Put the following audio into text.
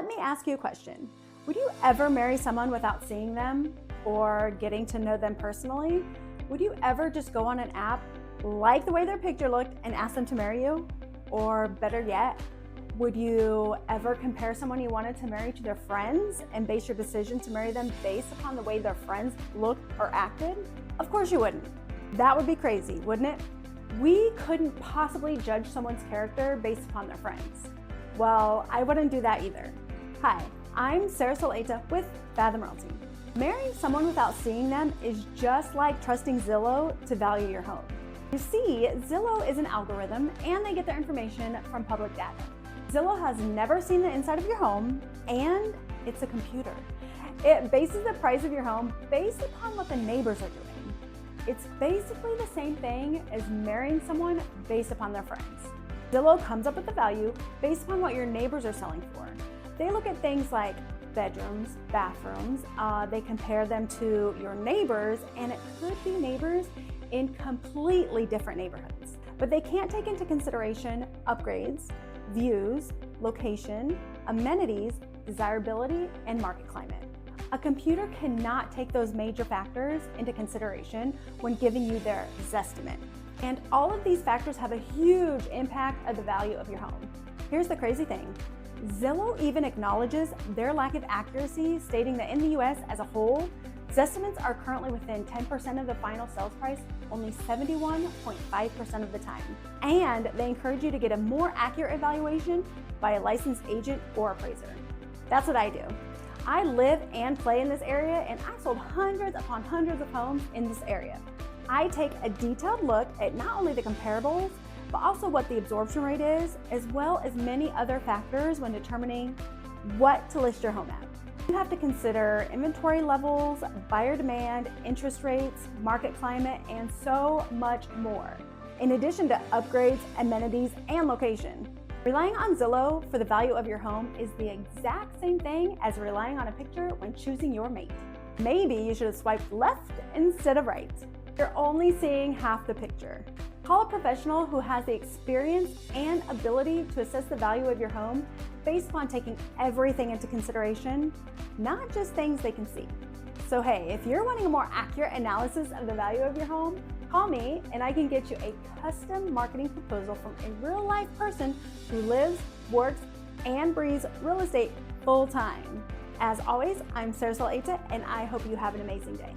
Let me ask you a question. Would you ever marry someone without seeing them or getting to know them personally? Would you ever just go on an app, like the way their picture looked, and ask them to marry you? Or better yet, would you ever compare someone you wanted to marry to their friends and base your decision to marry them based upon the way their friends looked or acted? Of course you wouldn't. That would be crazy, wouldn't it? We couldn't possibly judge someone's character based upon their friends. Well, I wouldn't do that either. Hi, I'm Sarah Soleta with Fathom Realty. Marrying someone without seeing them is just like trusting Zillow to value your home. You see, Zillow is an algorithm and they get their information from public data. Zillow has never seen the inside of your home, and it's a computer. It bases the price of your home based upon what the neighbors are doing. It's basically the same thing as marrying someone based upon their friends. Zillow comes up with the value based upon what your neighbors are selling for. They look at things like bedrooms, bathrooms, they compare them to your neighbors, and it could be neighbors in completely different neighborhoods. But they can't take into consideration upgrades, views, location, amenities, desirability, and market climate. A computer cannot take those major factors into consideration when giving you their Zestimate. And all of these factors have a huge impact of the value of your home. Here's the crazy thing. Zillow even acknowledges their lack of accuracy, stating that in the US as a whole, Zestimates are currently within 10% of the final sales price only 71.5% of the time. And they encourage you to get a more accurate evaluation by a licensed agent or appraiser. That's what I do. I live and play in this area, and I sold hundreds upon hundreds of homes in this area. I take a detailed look at not only the comparables, but also what the absorption rate is, as well as many other factors when determining what to list your home at. You have to consider inventory levels, buyer demand, interest rates, market climate, and so much more, in addition to upgrades, amenities, and location. Relying on Zillow for the value of your home is the exact same thing as relying on a picture when choosing your mate. Maybe you should have swiped left instead of right. You're only seeing half the picture. Call a professional who has the experience and ability to assess the value of your home based upon taking everything into consideration, not just things they can see. So hey, if you're wanting a more accurate analysis of the value of your home, call me and I can get you a custom marketing proposal from a real-life person who lives, works, and breathes real estate full-time. As always, I'm Sarah Soleta, and I hope you have an amazing day.